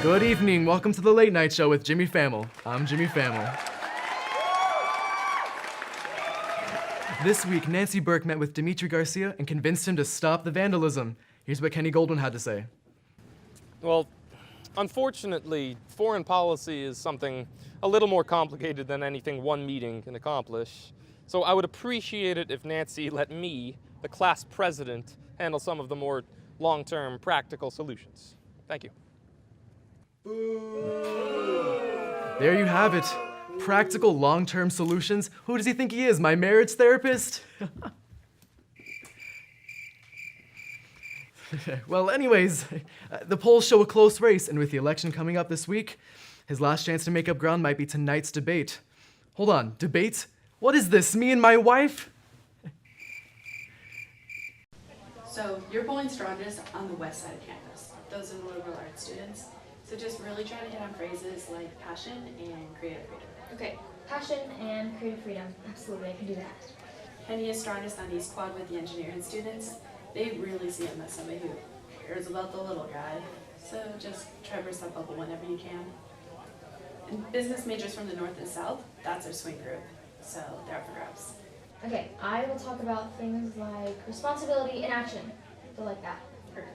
Good evening. Welcome to the Late Night Show with Jimmy Famill. I'm Jimmy Famill. This week, Nancy Burke met with Dimitri Garcia and convinced him to stop the vandalism. Here's what Kenny Goldwyn had to say. Well, unfortunately, foreign policy is something a little more complicated than anything one meeting can accomplish. So I would appreciate it if Nancy let me, the class president, handle some of the more long-term practical solutions. Thank you. There you have it. Practical long-term solutions. Who does he think he is, my marriage therapist? Well, anyways, the polls show a close race, and with the election coming up this week, his last chance to make up ground might be tonight's debate. Hold on, debate? What is this, me and my wife? So you're polling strongest on the west side of campus, those are the liberal arts students. So just really try to hit on phrases like passion and creative freedom. Okay, passion and creative freedom. Absolutely, I can do that. Penny is strongest on East Quad with the engineering students. They really see him as somebody who cares about the little guy. So just try to burst that bubble whenever you can. And business majors from the north and south, that's our swing group. So they're up for grabs. Okay, I will talk about things like responsibility and action. So like that. Perfect.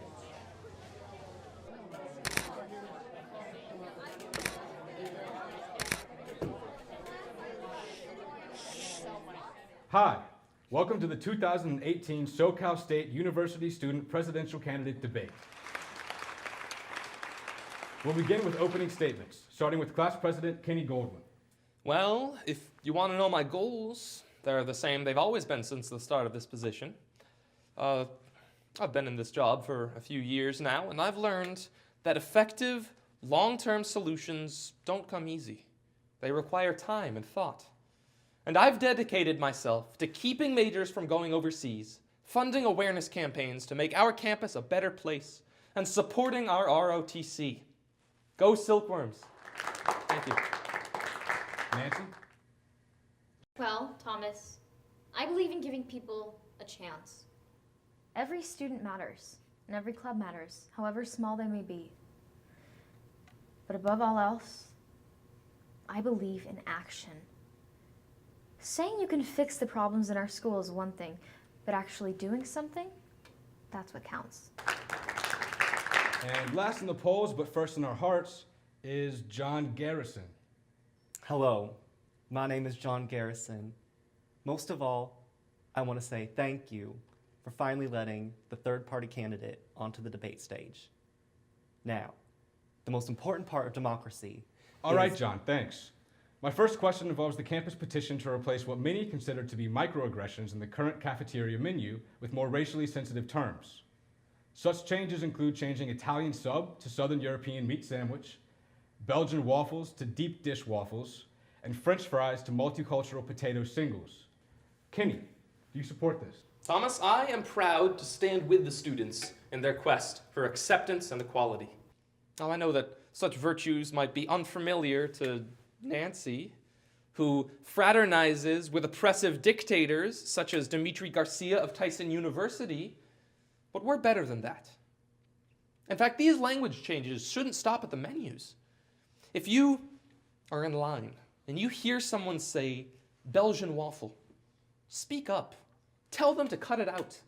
Hi, welcome to the 2018 SoCal State University Student Presidential Candidate Debate. We'll begin with opening statements, starting with Class President Kenny Goldwyn. Well, if you want to know my goals, they're the same they've always been since the start of this position. I've been in this job for a few years now, and I've learned that effective, long-term solutions don't come easy. They require time and thought. And I've dedicated myself to keeping majors from going overseas, funding awareness campaigns to make our campus a better place, and supporting our ROTC. Go Silkworms. Thank you. Nancy? Well, Thomas, I believe in giving people a chance. Every student matters, and every club matters, however small they may be. But above all else, I believe in action. Saying you can fix the problems in our school is one thing, but actually doing something, that's what counts. And last in the polls, but first in our hearts, is John Garrison. Hello, my name is John Garrison. Most of all, I want to say thank you for finally letting the third-party candidate onto the debate stage. Now, the most important part of democracy All right, John, thanks. My first question involves the campus petition to replace what many consider to be microaggressions in the current cafeteria menu with more racially sensitive terms. Such changes include changing Italian sub to Southern European meat sandwich, Belgian waffles to deep dish waffles, and French fries to multicultural potato singles. Kenny, do you support this? Thomas, I am proud to stand with the students in their quest for acceptance and equality. Now, I know that such virtues might be unfamiliar to Nancy, who fraternizes with oppressive dictators such as Dimitri Garcia of Tyson University, but we're better than that. In fact, these language changes shouldn't stop at the menus. If you are in line and you hear someone say Belgian waffle, speak up. Tell them to cut it out.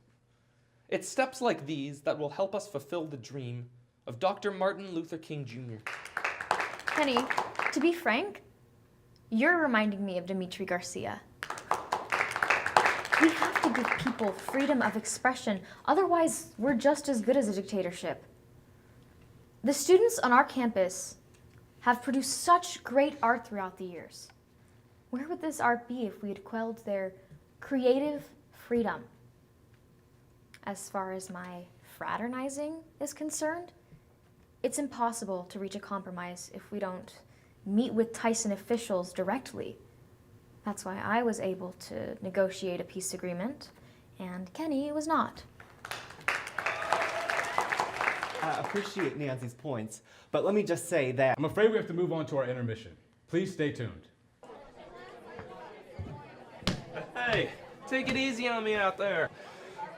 It's steps like these that will help us fulfill the dream of Dr. Martin Luther King Jr. Penny, to be frank, you're reminding me of Dimitri Garcia. We have to give people freedom of expression, otherwise we're just as good as a dictatorship. The students on our campus have produced such great art throughout the years. Where would this art be if we had quelled their creative freedom? As far as my fraternizing is concerned, it's impossible to reach a compromise if we don't meet with Tyson officials directly. That's why I was able to negotiate a peace agreement, and Kenny was not. I appreciate Nancy's points, but let me just say that I'm afraid we have to move on to our intermission. Please stay tuned. Hey, take it easy on me out there.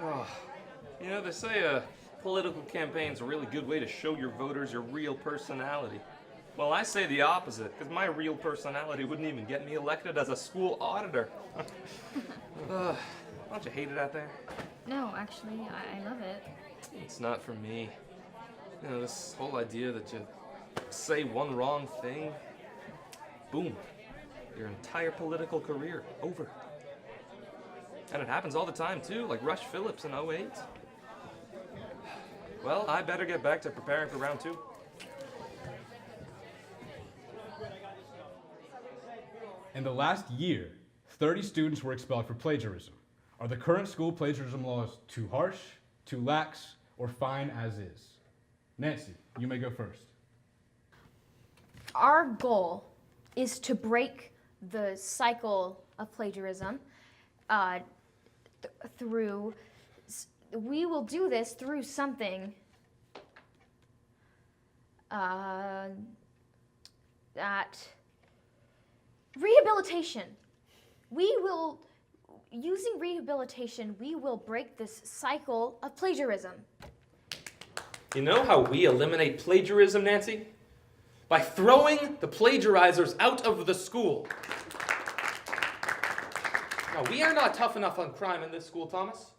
Oh, you know, they say a political campaign's a really good way to show your voters your real personality. Well, I say the opposite, because my real personality wouldn't even get me elected as a school auditor. Don't you hate it out there? No, actually, I love it. It's not for me. You know, this whole idea that you say one wrong thing, boom, your entire political career over. And it happens all the time too, like Rush Phillips in '08. Well, I better get back to preparing for round 2. In the last year, 30 students were expelled for plagiarism. Are the current school plagiarism laws too harsh, too lax, or fine as is? Nancy, you may go first. Our goal is to break the cycle of plagiarism through. We will do this through something that rehabilitation. Using rehabilitation, we will break this cycle of plagiarism. You know how we eliminate plagiarism, Nancy? By throwing the plagiarizers out of the school. Now, we are not tough enough on crime in this school, Thomas.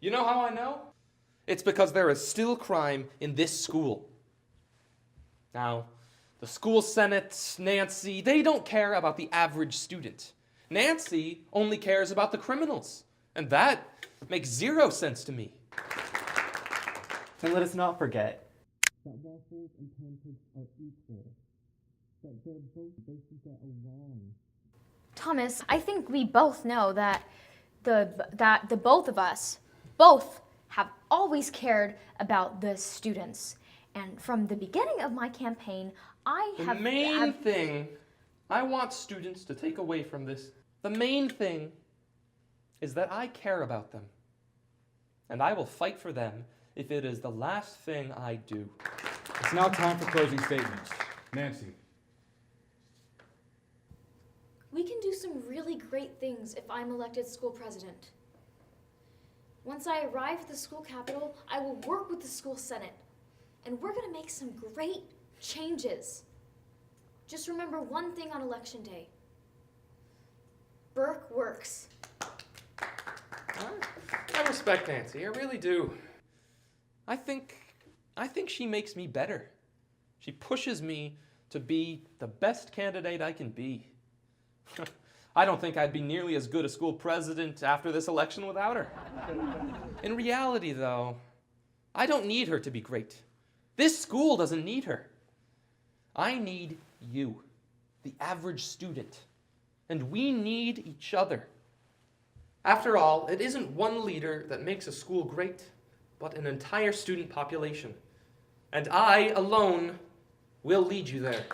You know how I know? It's because there is still crime in this school. Now, the school senate, Nancy, they don't care about the average student. Nancy only cares about the criminals. And that makes 0 sense to me. And let us not forget that waffles and pancakes are equal. That they're both basically get along. Thomas, I think we both know that the both of us have always cared about the students. And from the beginning of my campaign, The main thing I want students to take away from this, the main thing is that I care about them. And I will fight for them if it is the last thing I do. It's now time for closing statements. Nancy. We can do some really great things if I'm elected school president. Once I arrive at the school capitol, I will work with the school senate, and we're gonna make some great changes. Just remember one thing on election day. Burke works. I respect Nancy, I really do. I think she makes me better. She pushes me to be the best candidate I can be. I don't think I'd be nearly as good a school president after this election without her. In reality, though, I don't need her to be great. This school doesn't need her. I need you, the average student. And we need each other. After all, it isn't one leader that makes a school great, but an entire student population. And I alone will lead you there.